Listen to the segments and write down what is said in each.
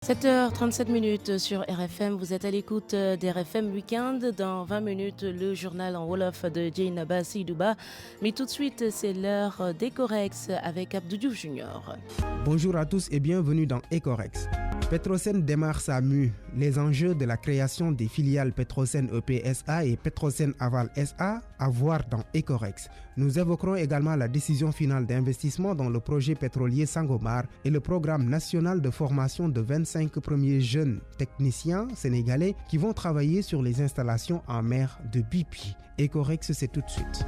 7h37 sur RFM, vous êtes à l'écoute d'RFM Weekend. Dans 20 minutes, le journal en Wolof de Djeynaba Sidouba. Mais tout de suite, c'est l'heure d'Ecorex avec Abdou Diouf Junior. Bonjour à tous et bienvenue dans Ecorex. Petrosen démarre sa mue. Les enjeux de la création des filiales Petrosen EPSA et Petrosen Aval SA à voir dans Ecorex. Nous évoquerons également la décision finale d'investissement dans le projet pétrolier Sangomar et le programme national de formation de 25 premiers jeunes techniciens sénégalais qui vont travailler sur les installations en mer de BP. Ecorex, c'est tout de suite.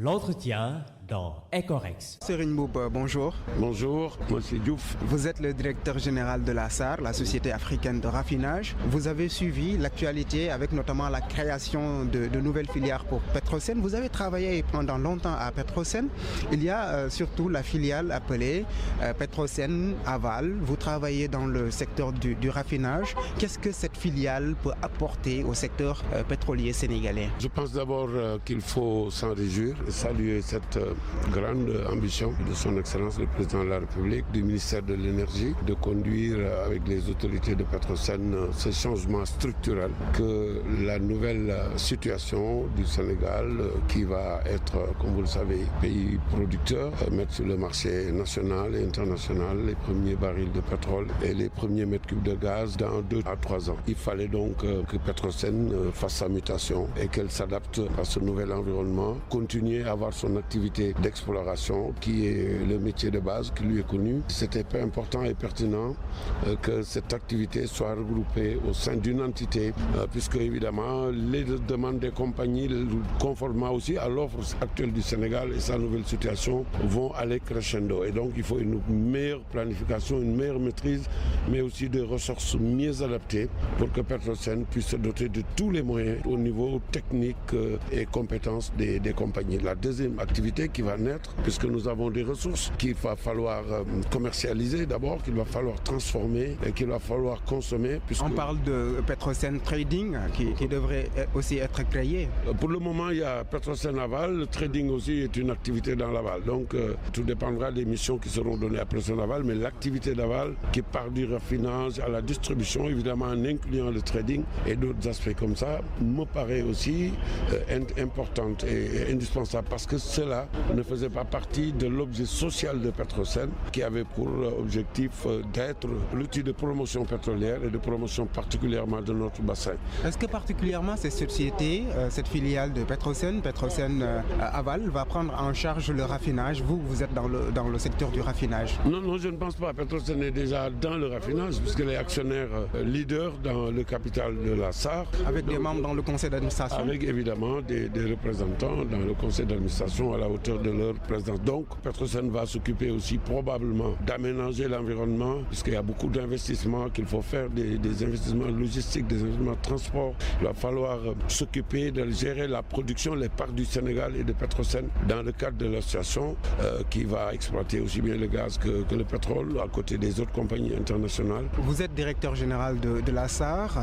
L'entretien dans Ecorex. Serigne Mboup, bonjour. Bonjour, monsieur Diouf. Vous êtes le directeur général de la SAR, la Société africaine de raffinage. Vous avez suivi l'actualité avec notamment la création de nouvelles filières pour Petrosen. Vous avez travaillé pendant longtemps à Petrosen. Il y a surtout la filiale appelée Petrosen Aval. Vous travaillez dans le secteur du raffinage. Qu'est-ce que cette filiale peut apporter au secteur pétrolier sénégalais? Je pense d'abord qu'il faut s'en réjouir et saluer cette grande ambition de son Excellence le Président de la République, du ministère de l'Énergie, de conduire avec les autorités de Petrosen ce changement structurel que la nouvelle situation du Sénégal, qui va être, comme vous le savez, pays producteur, mettre sur le marché national et international les premiers barils de pétrole et les premiers mètres cubes de gaz dans 2 à 3 ans. Il fallait donc que Petrosen fasse sa mutation et qu'elle s'adapte à ce nouvel environnement, continuer à avoir son activité d'exploration qui est le métier de base qui lui est connu. C'était important et pertinent que cette activité soit regroupée au sein d'une entité puisque évidemment les demandes des compagnies conformément aussi à l'offre actuelle du Sénégal et sa nouvelle situation vont aller crescendo et donc il faut une meilleure planification, une meilleure maîtrise mais aussi des ressources mieux adaptées pour que Petrosen puisse se doter de tous les moyens au niveau technique et compétences des compagnies. La deuxième activité qui va naître, puisque nous avons des ressources qu'il va falloir commercialiser d'abord, qu'il va falloir transformer et qu'il va falloir consommer. On parle de Petrosen Trading qui devrait aussi être créé. Pour le moment, il y a Petrosen Aval. Le trading aussi est une activité dans l'aval. Donc, tout dépendra des missions qui seront données à Petrosen Aval, mais l'activité d'aval qui part du raffinage à la distribution, évidemment en incluant le trading et d'autres aspects comme ça, me paraît aussi importante et indispensable parce que cela ne faisait pas partie de l'objet social de Petrosen qui avait pour objectif d'être l'outil de promotion pétrolière et de promotion particulièrement de notre bassin. Est-ce que particulièrement cette société, cette filiale de Petrosen Aval, va prendre en charge le raffinage? Vous êtes dans le secteur du raffinage. Non, je ne pense pas. Petrosen est déjà dans le raffinage puisqu'elle est actionnaire leader dans le capital de la SAR. Avec des membres dans le conseil d'administration? Avec évidemment des représentants dans le conseil d'administration à la hauteur de leur présence. Donc Petrosen va s'occuper aussi probablement d'aménager l'environnement puisqu'il y a beaucoup d'investissements qu'il faut faire, des investissements logistiques, des investissements de transport. Il va falloir s'occuper de gérer la production, les parcs du Sénégal et de Petrosen dans le cadre de l'association qui va exploiter aussi bien le gaz que le pétrole à côté des autres compagnies internationales. Vous êtes directeur général de la SAR,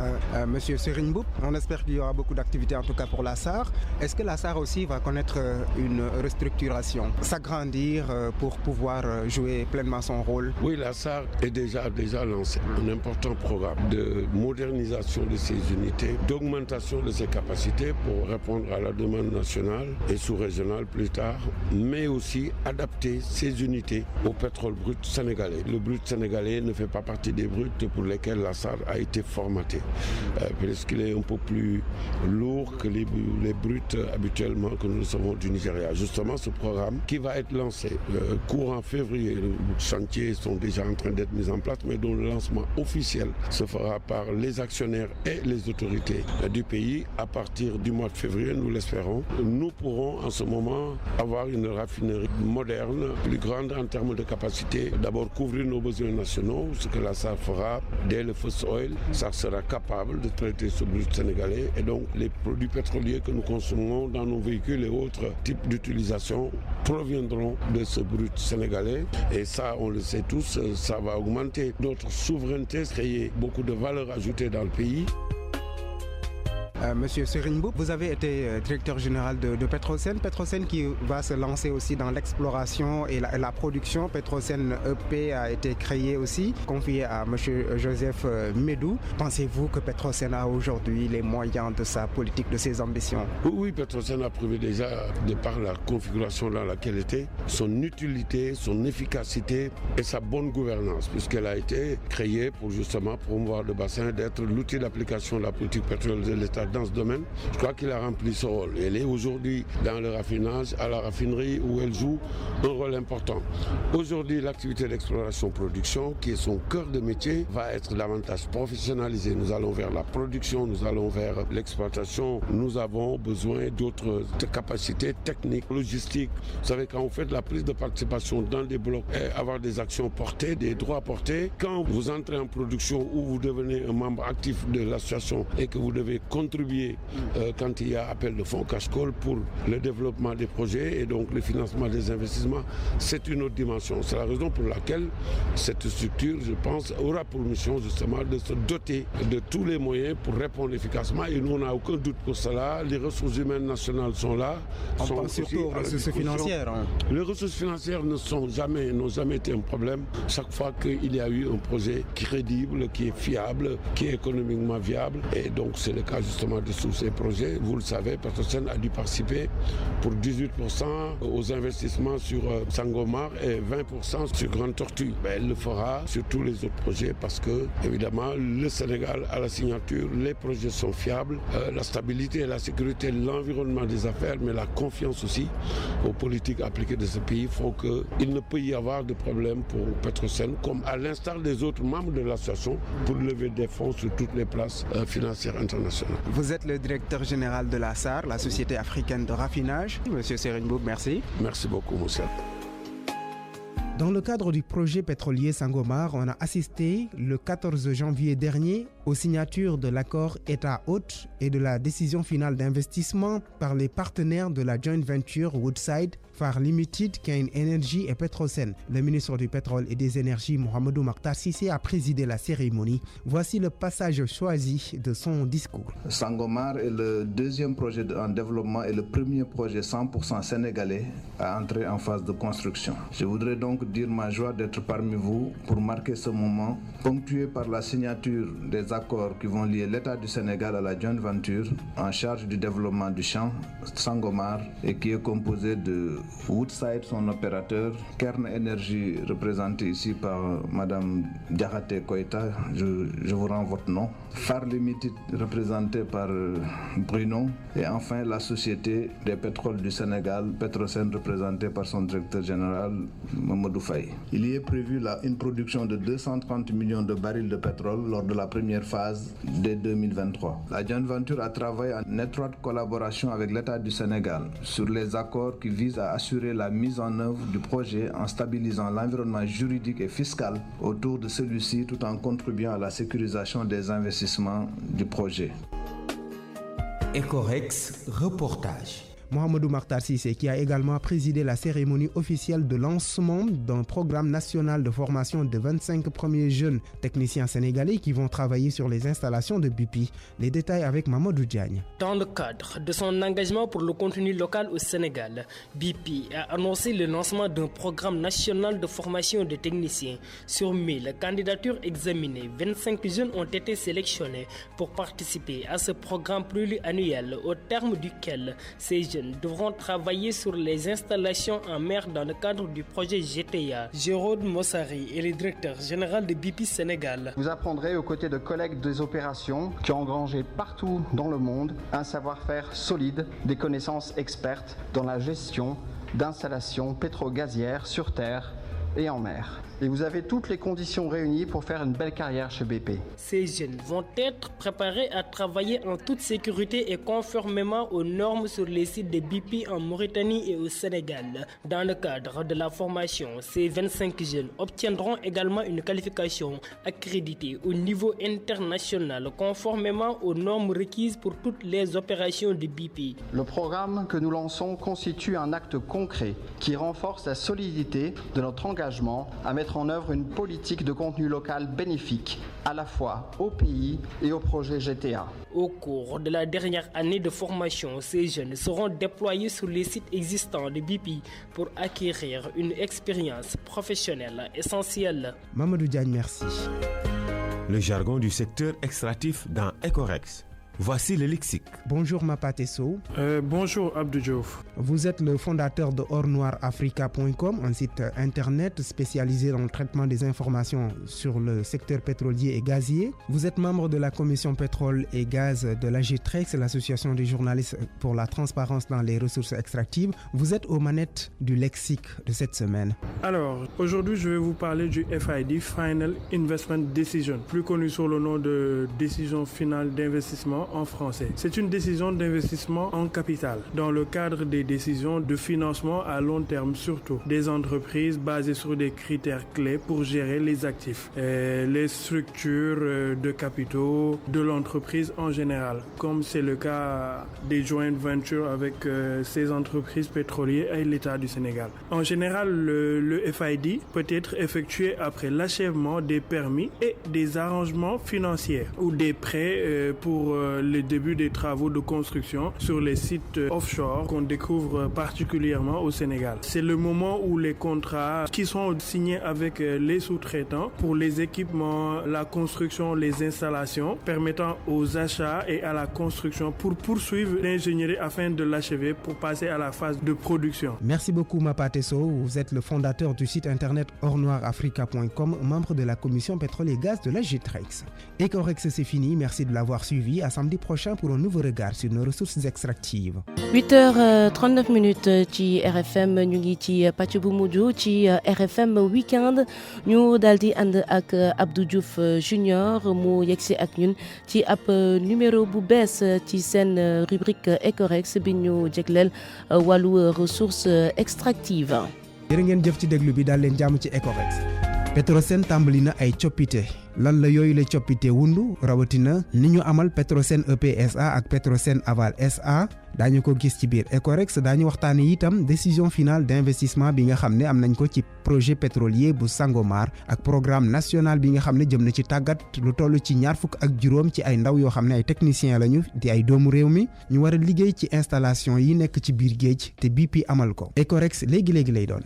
monsieur Serigne Mboup. On espère qu'il y aura beaucoup d'activités en tout cas pour la SAR. Est-ce que la SAR aussi va connaître une restructuration, s'agrandir pour pouvoir jouer pleinement son rôle? Oui, la SAR est déjà lancé un important programme de modernisation de ses unités, d'augmentation de ses capacités pour répondre à la demande nationale et sous-régionale plus tard, mais aussi adapter ces unités au pétrole brut sénégalais. Le brut sénégalais ne fait pas partie des bruts pour lesquels la SAR a été formatée, puisqu'il est un peu plus lourd que les bruts habituellement que nous recevons du Nigeria. Justement, ce programme qui va être lancé courant février, les chantiers sont déjà en train d'être mis en place, mais dont le lancement officiel se fera par les actionnaires et les autorités du pays à partir du mois de février, nous l'espérons. Nous pourrons en ce moment avoir une raffinerie moderne, plus grande en termes de capacité, d'abord couvrir nos besoins nationaux, ce que la SAR fera dès le first oil. Ça sera capable de traiter ce brut sénégalais et donc les produits pétroliers que nous consommons dans nos véhicules et autres types d'utilisation proviendront de ce brut sénégalais et ça, on le sait tous, ça va augmenter notre souveraineté, créer beaucoup de valeur ajoutée dans le pays. Monsieur Serigne Mboup, vous avez été directeur général de Petrosen. Petrosen qui va se lancer aussi dans l'exploration et la production. Petrosen EP a été créé aussi, confié à monsieur Joseph Médou. Pensez-vous que Petrosen a aujourd'hui les moyens de sa politique, de ses ambitions? Oui, Petrosen a prouvé déjà, de par la configuration dans laquelle elle était, son utilité, son efficacité et sa bonne gouvernance, puisqu'elle a été créée pour justement promouvoir le bassin, d'être l'outil d'application de la politique pétrolière de l'État dans ce domaine. Je crois qu'il a rempli ce rôle. Elle est aujourd'hui dans le raffinage, à la raffinerie, où elle joue un rôle important. Aujourd'hui, l'activité d'exploration-production, qui est son cœur de métier, va être davantage professionnalisée. Nous allons vers la production, nous allons vers l'exploitation. Nous avons besoin d'autres capacités techniques, logistiques. Vous savez, quand vous faites la prise de participation dans des blocs, avoir des actions portées, des droits portés, quand vous entrez en production ou vous devenez un membre actif de l'association et que vous devez contribuer quand il y a appel de fonds cash-call pour le développement des projets et donc le financement des investissements, c'est une autre dimension. C'est la raison pour laquelle cette structure, je pense, aura pour mission justement de se doter de tous les moyens pour répondre efficacement et nous, on n'a aucun doute pour cela. Les ressources humaines nationales sont là. On pense surtout aux ressources financières. Les ressources financières n'ont jamais été un problème. Chaque fois qu'il y a eu un projet crédible, qui est fiable, qui est économiquement viable, et donc c'est le cas justement de tous ces projets. Vous le savez, Petrosen a dû participer pour 18% aux investissements sur Sangomar et 20% sur Grande Tortue. Elle le fera sur tous les autres projets parce que, évidemment, le Sénégal a la signature, les projets sont fiables, la stabilité, la sécurité, l'environnement des affaires, mais la confiance aussi aux politiques appliquées de ce pays font qu'il ne peut y avoir de problème pour Petrosen, comme à l'instar des autres membres de l'association, pour lever des fonds sur toutes les places financières internationales. Vous êtes le directeur général de la SAR, la Société africaine de raffinage. Monsieur Serigne Mboup, merci. Merci beaucoup, monsieur. Dans le cadre du projet pétrolier Sangomar, on a assisté le 14 janvier dernier aux signatures de l'accord État-Hôte et de la décision finale d'investissement par les partenaires de la joint venture Woodside, Far Limited, Cain Energy et Petrosen. Le ministre du Pétrole et des Énergies, Mahamadou Makhtar Cissé, a présidé la cérémonie. Voici le passage choisi de son discours. Sangomar est le deuxième projet en développement et le premier projet 100% sénégalais à entrer en phase de construction. Je voudrais donc dire ma joie d'être parmi vous pour marquer ce moment, ponctué par la signature des accords qui vont lier l'État du Sénégal à la joint venture en charge du développement du champ Sangomar et qui est composé de Woodside, son opérateur, Cain Energy, représenté ici par Madame Diakhaté Koïta, je vous rends votre nom, Far Limited, représenté par Bruno, et enfin la Société des pétroles du Sénégal, Petrosen, représentée par son directeur général, Mamadou Faye. Il y est prévu une production de 230 millions de barils de pétrole lors de la première phase dès 2023. La joint venture a travaillé en étroite collaboration avec l'État du Sénégal sur les accords qui visent à assurer la mise en œuvre du projet en stabilisant l'environnement juridique et fiscal autour de celui-ci tout en contribuant à la sécurisation des investissements du projet. Ecorex reportage. Mahamadou Makhtar Cissé, qui a également présidé la cérémonie officielle de lancement d'un programme national de formation de 25 premiers jeunes techniciens sénégalais qui vont travailler sur les installations de BP. Les détails avec Mamadou Diagne. Dans le cadre de son engagement pour le contenu local au Sénégal, BP a annoncé le lancement d'un programme national de formation de techniciens. Sur 1000 candidatures examinées, 25 jeunes ont été sélectionnés pour participer à ce programme pluriannuel au terme duquel ces jeunes devront travailler sur les installations en mer dans le cadre du projet GTA. Jérôme Mossari est le directeur général de BP Sénégal. Vous apprendrez aux côtés de collègues des opérations qui ont engrangé partout dans le monde un savoir-faire solide, des connaissances expertes dans la gestion d'installations pétro-gazières sur terre et en mer. Et vous avez toutes les conditions réunies pour faire une belle carrière chez BP. Ces jeunes vont être préparés à travailler en toute sécurité et conformément aux normes sur les sites de BP en Mauritanie et au Sénégal. Dans le cadre de la formation, ces 25 jeunes obtiendront également une qualification accréditée au niveau international conformément aux normes requises pour toutes les opérations de BP. Le programme que nous lançons constitue un acte concret qui renforce la solidité de notre engagement engagement à mettre en œuvre une politique de contenu local bénéfique à la fois au pays et au projet GTA. Au cours de la dernière année de formation, ces jeunes seront déployés sur les sites existants de BP pour acquérir une expérience professionnelle essentielle. Mamadou Diagne, merci. Le jargon du secteur extractif dans Ecorex. Voici le lexique. Bonjour Mapate Sow. Bonjour Abdou Diouf. Vous êtes le fondateur de ornoirafrica.com, un site internet spécialisé dans le traitement des informations sur le secteur pétrolier et gazier. Vous êtes membre de la commission pétrole et gaz de l'AGTREX, l'association des journalistes pour la transparence dans les ressources extractives. Vous êtes aux manettes du lexique de cette semaine. Alors, aujourd'hui, je vais vous parler du FID, Final Investment Decision, plus connu sous le nom de décision finale d'investissement en français. C'est une décision d'investissement en capital dans le cadre des décisions de financement à long terme, surtout des entreprises basées sur des critères clés pour gérer les actifs et les structures de capitaux de l'entreprise en général, comme c'est le cas des joint ventures avec ces entreprises pétrolières et l'État du Sénégal. En général, le FID peut être effectué après l'achèvement des permis et des arrangements financiers ou des prêts pour le début des travaux de construction sur les sites offshore qu'on découvre particulièrement au Sénégal. C'est le moment où les contrats qui sont signés avec les sous-traitants pour les équipements, la construction, les installations permettant aux achats et à la construction pour poursuivre l'ingénierie afin de l'achever pour passer à la phase de production. Merci beaucoup Mapate Sow. Vous êtes le fondateur du site internet ornoirafrica.com, membre de la commission pétrole et gaz de la GTREX. Ecorex, c'est fini. Merci de l'avoir suivi. À samedi prochain pour un nouveau regard sur nos ressources extractives. 8h39 ci RFM ñu ngi ci pàcc bu mujj ci RFM weekend ñu daal di ànd ak Abdou Diouf Junior mu yegsi ak ñun ci ab numéro bu bees ci seen rubrique Ecorex bi ñu jégleel wàllu ressources extractives. jërë ngeen jëf ci déglu bi daal leen jàmm ci Ecorex. Petrosen tàmbali na ay coppite lan la yooyu la coppite wundu rawatina ni ñu amal Petrosen EPSA ak Petrosen Aval SA daañu ko gis ci biir Ecorex daañu waxtaane itam décision finale d'investissement bi nga xam ne am nañ ko ci projet pétrolier bu Sangomar ak programme national bi nga xam ne jëm na ci tàggat lu toll ci 25 ci ay ndaw yoo xam ne ay techniciens lañu di ay doomu réew mi ñu war a liggéey ci installation yi nekk ci biir géej te BP amal ko Ecorex léegi lay doon.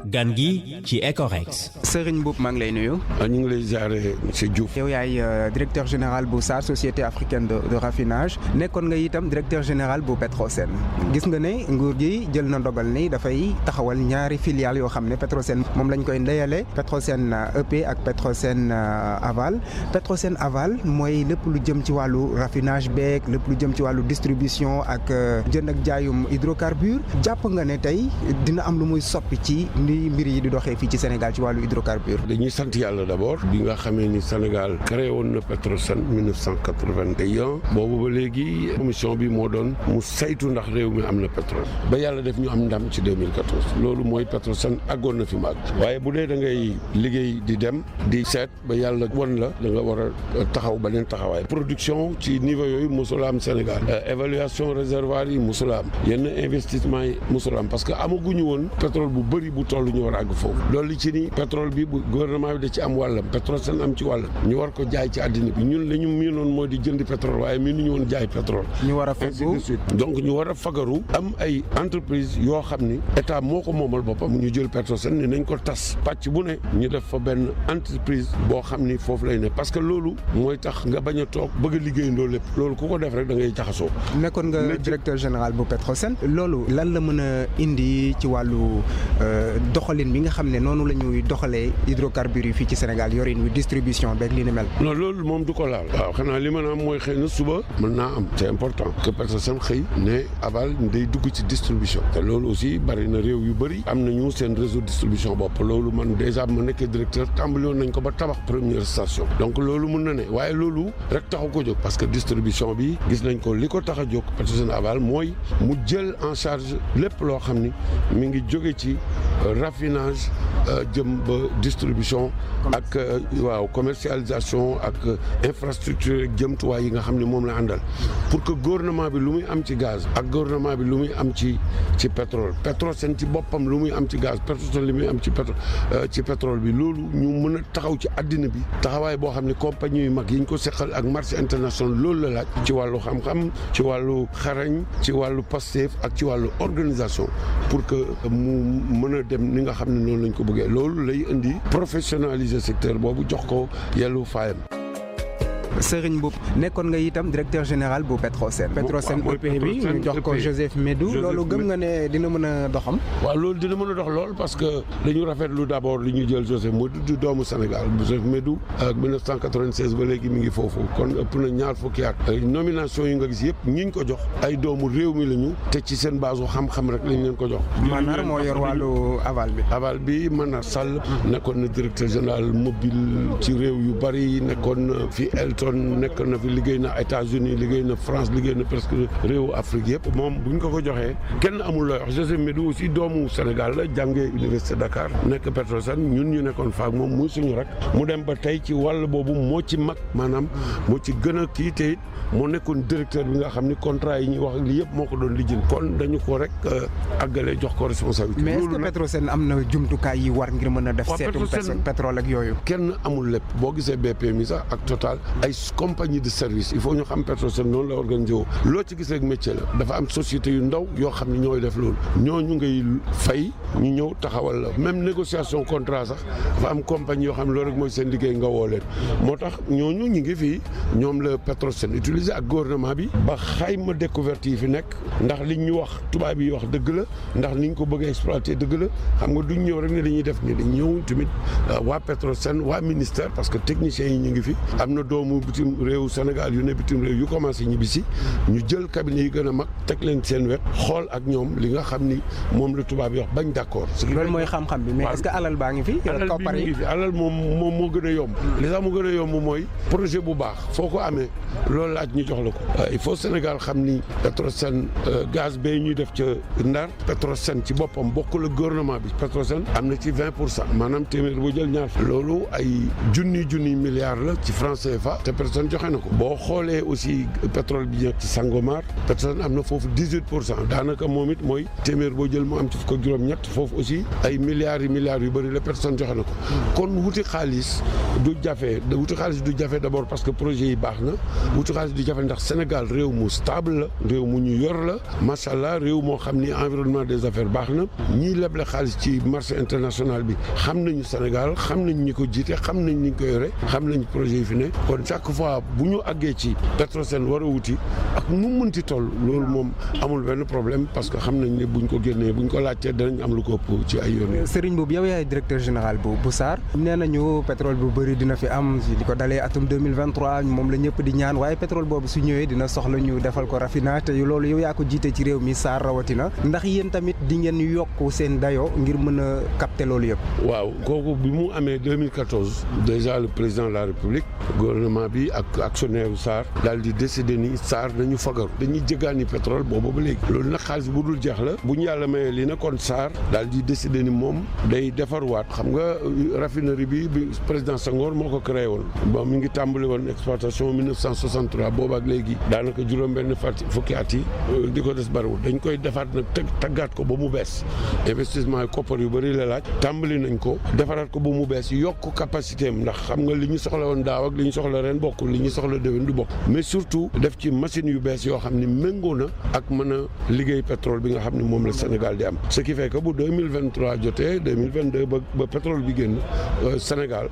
gan gi ci Ecorex. Serigne Mboup maa ngi lay nuyu. ñu ngi lay ziare monsieur Diouf. yow yaay directeur général bu SAR société africaine de raffinage nekkoon nga itam directeur général bu Petrosen gis nga ne nguur gi jël na ndogal ni dafay taxawal ñaari filiales yoo xam ne Petrosen moom lañ koy ndeyale Petrosen EP ak Petrosen Aval. Petrosen Aval mooy lépp lu jëm ci wàllu raffinage beeg lépp lu jëm ci wàllu distribution ak jënd ak jaayum hydrocarbure jàpp nga ne tey dina am lu muy soppi ci mbir yi di doxee fii ci Sénégal ci wàllu hydrocarbure. dañuy sant yàlla d'abord bi nga xamee ni Sénégal créé woon na Petrosen 1981 boobu ba léegi commission bi moo doon mu saytu ndax réew mi am na pétrole ba yàlla def ñu am ndam ci 2014 loolu mooy Petrosen àggoon na fi mu àgg waaye bu dee da ngay liggéey di dem di seet ba yàlla won la da nga war a taxaw beneen taxawaay production ci niveau yooyu mosula am Sénégal évaluation réservoir yi mosula am yenn investissement yi mosula am parce que amaguñu woon pétrole bu bëri bu toll ñu war a àgg foofu loolu ci ni pétrole bi bu gouvernement bi da ci am wàllam Petrosen am ci wàllam ñu war ko jaay ci àddina bi ñun la ñu miinoon moo di jënd pétrole waaye miinuñu woon jaay pétrole ñu war a fagaru donc ñu war a fagaru am ay entreprise yoo xam ni état moo ko moomal boppam ñu jël Petrosen ni nañ ko tas pàcc bu ne ñu def fa benn entreprise boo xam ni foofu lay ne parce que loolu mooy tax nga bañ a toog bëgg a liggéeyandoo lépp loolu ku ko def rek da ngay jaxasoo. nekkoon nga directeur général bu Petrosen loolu lan la mën a indi ci wàllu doxalin bi nga xam ne noonu la ñuy doxalee hydrocarbures yi fii ci Sénégal yorin wi distribution beeg li ni mel. non loolu moom du ko laal. waaw xanaa li mën a am mooy xëy na suba mën naa am c'est important que Petrosen xëy ne Aval day dugg ci distribution te loolu aussi bari na réew yu bëri am nañu seen réseau distribution bopp loolu man déjà ma nekkee directeur tàmbali woon nañ ko ba tabax première station donc loolu mën na ne waaye loolu rek taxu ko jóg parce que distribution bi gis nañ ko li ko tax a jóg Petrosen Aval mooy mu jël en charge lépp loo xam ni mi ngi jóge ci raffinage jëm ba distribution ak commercialisation ak infrastructure ak jëmtuwaay yi nga xam ne moom la àndal pour que gouvernement bi lu muy am ci gaz ak gouvernement bi lu muy am ci pétrole Petrosen ci boppam lu muy am ci gaz Petrosen li muy am ci pétrole bi loolu ñu mën a taxaw ci àddina bi taxawaay boo xam ne compagnie yu mag yi ñu ko seqal ak marché international loolu la laaj ci wàllu xam-xam ci wàllu xarañ ci wàllu Pastef ak ci wàllu organisation pour que mu mën a dem ni nga xam ne noonu lañ ko bëggee loolu lay indi professionnaliser secteur boobu jox ko yellu faayam. Serigne Mboup nekkoon nga itam directeur général bu Petrosen EP bi ñu jox ko Joseph Médou loolu gëm nga ne dina mën a doxam. waaw loolu dina mën a dox lool parce que dañu rafetlu d'abord li ñu jël Joseph Médou du doomu Sénégal Joseph Médou ak 1996 ba léegi mi ngi foofu kon ëpp na ñaar fukki at nomination yi nga gis yëpp ñi ko jox ay doomu réew mi lañu te ci seen base xam-xam rek lañ leen ko jox. Manar moo yor wàllu aval bi Manar Sall nekkoon na directeur général mobile ci réew yu bari nekkoon na fi nekk na fi liggéey na États-Unis liggéey na France liggéey na presque réewu Afrique yëpp moom bu ñu ko joxee kenn amul looy wax Joseph Médou aussi doomu Sénégal la jàngee Université Dakar nekk Petrosen ñun ñu nekkoon faak moom muy suñu rek mu dem ba tey ci wàll boobu moo ci mag maanaam moo ci gën a kii te it moo nekkoon directeur bi nga xam ni contrat yi ñuy wax ak lii yëpp moo ko doon lijjën kon dañu ko rek àggale jox ko responsabilité. mais est-ce que Petrosen am na jumtukaay yi war ngir mën a def seetum pétrole ak yooyu. kenn amul lépp boo gisee BP mi sax ak Total ay compagnie de service il faut ñu xam Petrosen noonu la organisé woo loo ci gis rek métier la dafa am société yu ndaw yoo xam ne ñooy def loolu ñooñu ngay fay ñu ñëw taxawal la même négociation contrat sax dafa am compagnie yoo xam ne loolu rek mooy seen liggéey nga woo leen moo tax ñooñu ñu ngi fii ñoom la Petrosen utilisé ak gouvernement bi ba xayma découverte yi fi nekk ndax liñ ñu wax tubaab yi wax dëgg la ndax niñ ko bëgg a exploité dëgg la xam nga duñ ñëw rek ne dañuy def ni dañ ñëw tamit waa Petrosen waa ministère parce que techniciens yi ñu ngi fi am na doomu bitim réew Sénégal yu ne bitim réew yu commencé ñibbisi ñu jël cabinet yi gën a mag teg leen seen wet xool ak ñoom li nga xam ni moom la tubaab yi wax bañ d'accord. loolu mooy xam-xam bi mais est-ce que alal baa ngi fi. alal moom moo gën a yomb. li tax mu gën a yomb mooy projet bu baax foo ko amee loolu laaj ñu jox la ko. il faut Sénégal xam ni Petrosen gaz bee ñuy def ca Ndar Petrosen ci boppam bokkul ak gouvernement bi Petrosen am na ci 20% maanaam téeméer boo jël ñaar loolu ay junni milliards la ci franc CFA te Petrosen joxe na ko boo xoolee aussi pétrole bi nekk ci Sangomar Petrosen am na foofu 18% daanaka moom it mooy téeméer boo jël mu am ci fukk ak juróom-ñett foofu aussi ay milliards yu bëri la Petrosen joxe na ko kon wuti xaalis du jafe d'abord parce que projet yi baax na wuti xaalis du jafe ndax Sénégal réew mu stable la réew mu ñu yor la macha allah réew moo xam ni environnement des affaires baax na ñiy leble xaalis ci marché international bi xam nañu Sénégal xam nañ ñi ko jiite xam nañ ni ñu ko yore xam nañ projet yi fi ne kon chaque fois bu ñu àggee ci Petrosen war a wuti ak nu mu mënti toll loolu moom amul benn problème parce que xam nañ ne buñ ko génnee buñ ko laajtee danañ am lu ko ëpp ci ay yoon. Serigne Mboup yow yaay directeur général bu SAR nee nañu pétrole bu bëri dina fi am di ko dalee atum 2023 moom la ñëpp di ñaan waaye pétrole boobu su ñëwee dina soxla ñu defal ko raffinage te loolu yow yaa ko jiite ci réew mi SAR rawatina ndax yéen tamit di ngeen yokk seen dayo ngir mën a capter loolu yëpp. waaw kooku bi mu amee 2014 déjà le président de la République gouvernement bi ak actionnaire SAR daal di décider ni SAR nañu fagaru dañuy jéggaani pétrole boobu ba léegi loolu nag xaalis bu dul jeex la bu ñu yàlla mayee lii nag kon SAR daal di décider ni moom day defarwaat xam nga raffinerie bi président Senghor moo ko créé woon ba mi ngi tàmbali woon exploitation 1963 boobu ak léegi daanaka juróom-benn fukki at yi di ko des bariwul dañ koy defaat nag taggaat ko ba mu bees investissement yi koppar yu bëri la laaj tàmbali nañ ko defaraat ko ba mu bees yokk capacité am ndax xam nga li ñu soxla woon daaw ak li ñu soxla ren bokkul li ñu soxla déwén du bokk mais surtout def ci machine yu bees yoo xam ni méngoo na ak mën a liggéey pétrole bi nga xam ne moom la Sénégal di am ce qui fait que bu 2023 jotee 2022 ba pétrole bi génn Sénégal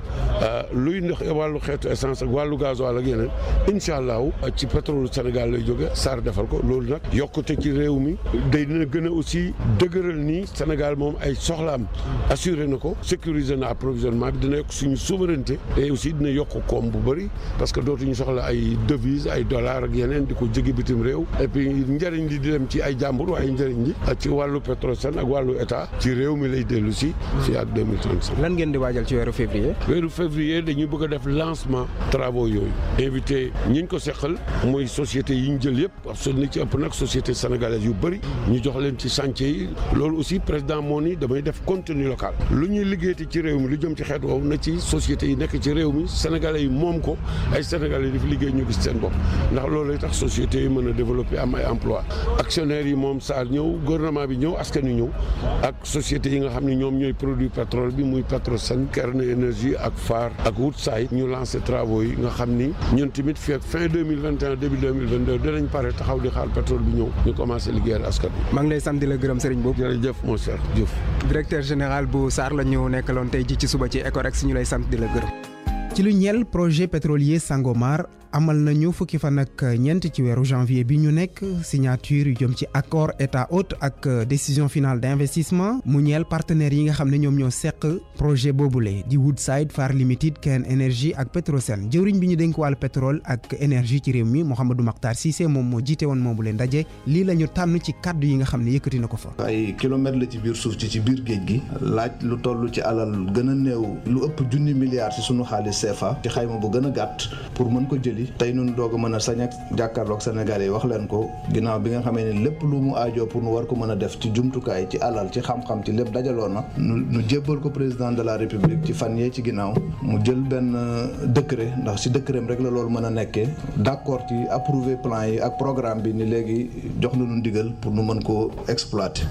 luy ndax wàllu xeetu essence ak wàllu gasoil ak yeneen incha allah ci pétrole Sénégal lay jóge SAR defal ko loolu nag yokkute ci réew mi day dina gën a aussi dëgëral ni Sénégal moom ay soxlaam assuré na ko sécuriser na approvisionnement bi dina yokk suñu souveraineté et aussi dina yokk koom bu bëri parce que dootuñu soxla ay devises ay dollars ak yeneen di ko jóge bitim réew et puis njëriñ li di dem ci ay jàmbur waaye njëriñ li ci wàllu Petrosen ak wàllu état ci réew mi lay dellu si ak 2035. lan ngeen di waajal ci weeru février. weeru février dañuy bëgg a def lancement travaux yooyu invité ñi ñu ko seqal mooy société yi ñu jël yëpp parce que ni ci ëpp nag société sénégalaise yu bëri ñu jox leen ci chantier yi loolu aussi président moo ni damay def contenu local lu ñuy liggéeyati ci réew mi lu jëm ci xeet woowu na ci société yi nekk ci réew mi sénégalais yi moom ko ay sénégalais yi di fi liggéey ñu gis seen bopp ndax loolu lay tax société yi mën a développer am ay emploi actionnaires yi moom SAR ñëw gouvernement bi ñëw askan wi ñëw ak société yi nga xam ne ñoom ñooy produit pétrole bi muy Petrosen Kern Énergie ak Phare ak Woodside ñu lancé travaux yi nga xam ni ñun tamit fii ak fin 2021 début 2022 dinañ pare taxaw di xaar pétrole bi ñëw ñu commencé liggéeyal askan wi. maa ngi lay sant di la gërëm Serigne Mboup. jërëjëf mon cher Diouf. directeur général bu SAR la ñu nekkaloon tey ji ci suba ci Ecorex ñu lay sant di la gërëm. ci lu ñeel projet pétrolier Sangomar amal nañu fukki fan ak ñeent ci weeru janvier bi ñu nekk signature yu jëm ci accord état hôte ak décision finale d'investissement mu ñeel partenaires yi nga xam ne ñoom ñoo seq projet boobule di Woodside Phare Limited Kern Energy ak Petrosen jëwriñ bi ñu dénk wàllu pétrole ak énergie ci réew mi Mouhamadou Makhtar Cissé moom moo jiite woon moomule ndaje lii la ñu tànn ci kàddu yi nga xam ne yëkkati na ko fa. ay kilomètres la ci biir suuf ci biir géej gi laaj lu toll ci alal gën a néew lu ëpp junni milliards ci sunu xaalis CFA ci xayma bu gën a gàtt pour mën ko jëli tey nun doog a mën a sañ ak jàkkaarloog Sénégal yi wax leen ko ginnaaw bi nga xamee ne lépp lu mu aajoo pour nu war ko mën a def ci jumtukaay ci alal ci xam-xam ci lépp dajaloo na nu jébbal ko président de la république ci fan yee ci ginnaaw mu jël benn décret ndax si décret rek la loolu mën a nekkee d'accord ci approuver plan yi ak programme bi ni léegi jox na nu ndigal pour nu mën koo exploiter.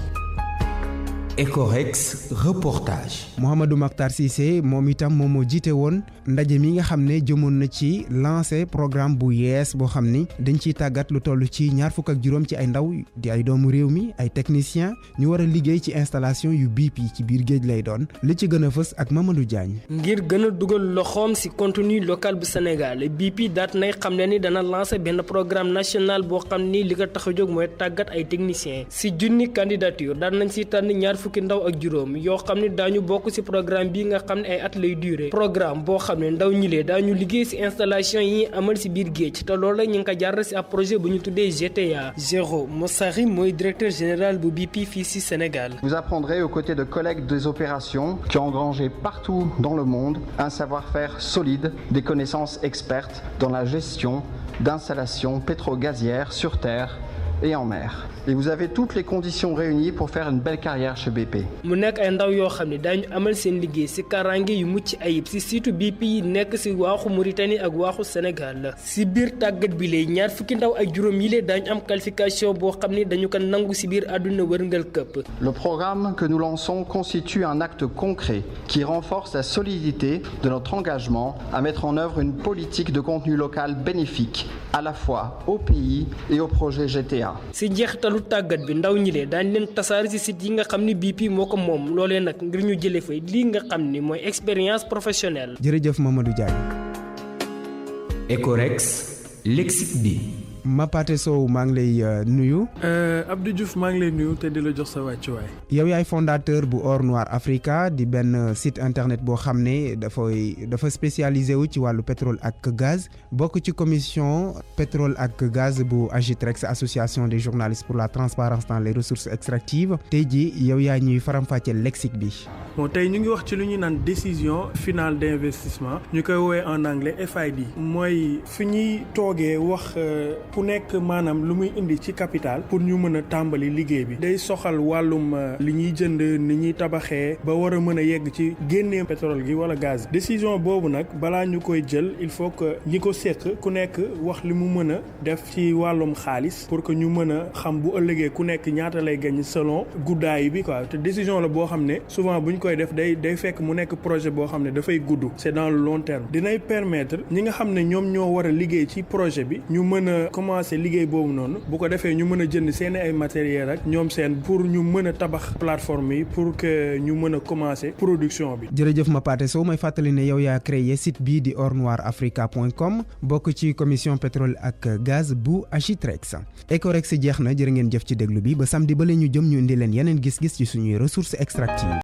Ecorex reportage. Mouhamadou Makhtar Cissé moom itam moom moo jiite woon ndaje mi nga xam ne jëmoon na ci lancé programme bu yees boo xam ni dañ ciy tàggat lu toll ci 25 ci ay ndaw di ay doomu réew mi ay techniciens ñu war a liggéey ci installation yu BP ci biir géej lay doon li ci gën a fës ak Mamadou Diagne. ngir gën a dugal loxoom ci contenu local bu Sénégal BP daat nay xam ne ni dana lancé benn programme national boo xam ni li ko tax a jóg mooy tàggat ay techniciens ci junni candidature daan nañ ci tànn ñaar fukki ndaw ak juróom yoo xam ne daañu bokk ci programme bi nga xam ne ay at lay duré programme boo xam ne ndaw ñi lee daañu liggéey ci installation yi amal ci biir géej te loolu la ñu ngi ko jaar ci ab projet bu ñu tuddee GTA. Jérôme Mossari mooy directeur général bu BP fii ci Sénégal. Vous apprendrez aux côtés de collègues des opérations qui ont engrangé partout dans le monde un savoir-faire solide, des connaissances expertes dans la gestion d'installations pétro-gazières sur terre et en mer. Et vous avez toutes les conditions réunies pour faire une belle carrière chez BP. mu nekk ay ndaw yoo xam ne daañu amal seen liggéey ci kaaraange yu mucc ayib ci siitu BP yi nekk ci waaxu Mauritanie ak waaxu Sénégal ci biir tàggat bi lay ñaar fukki ndaw ak juróom yi lee daañu am qualification boo xam ne dañu ko nangu ci biir àdduna wërngal këpp. Le programme que nous lançons constitue un acte concret qui renforce la solidité de notre engagement à mettre en œuvre une politique de contenu local bénéfique à la fois au pays et au projet GTA. ci njeexitalu tàggat bi ndaw ñi lee daañu leen tasaare ci site yi nga xam ni BP moo ko moom loolee nag ngir ñu jëlee fa lii nga xam ni mooy expérience professionnelle. jërëjëf Mamadou Diagne. Ecorex lexique bi. Mapaté Sow maa ngi lay nuyu. Abdou Diouf maa ngi lay nuyu te di la jox sa wàccuwaay. yow yaay fondateur bu Or Noir Africa di benn site internet boo xam ne dafa spécialisé wu ci wàllu pétrole ak gaz bokk ci commission pétrole ak gaz bu Agitrex association des journalistes pour la transparence dans les ressources extractives tey jii yow yaa ñuy faram-fàccee lexique bi. bon tey ñu ngi wax ci lu ñuy naan décision finale d'investissement ñu koy woowee en anglais FID mooy fi ñuy toogee wax. ku nekk maanaam lu muy indi ci capital pour ñu mën a tàmbali liggéey bi day soxal wàllum li ñuy jënd ni ñuy tabaxee ba war a mën a yegg ci génnee pétrole gi wala gaz décision boobu nag balaa ñu koy jël il faut que ñi ko séq ku nekk wax li mu mën a def ci wàllum xaalis pour que ñu mën a xam bu ëllëgee ku nekk ñaata lay gañ selon guddaay bi quoi te décision la boo xam ne souvent bu ñu koy def day fekk mu nekk projet boo xam ne dafay gudd c'est dans le long terme dinay permettre ñi nga xam ne ñoom ñoo war a liggéey ci projet bi ñu mën a commencé liggéey boobu noonu bu ko defee ñu mën a jënd seen ay matériel ak ñoom seen pour ñu mën a tabax plateforme yi pour que ñu mën a commencé production bi. jërëjëf Mapaté Sow may fàttali ne yow yaa créé site bii di ornoirafrica.com bokk ci commission pétrole ak gaz bu Agitrex. Ecorex jeex na jërë ngeen jëf ci déglu bi ba samedi ba la ñu jëm ñu indi leen yeneen gis-gis ci suñuy ressources extractives.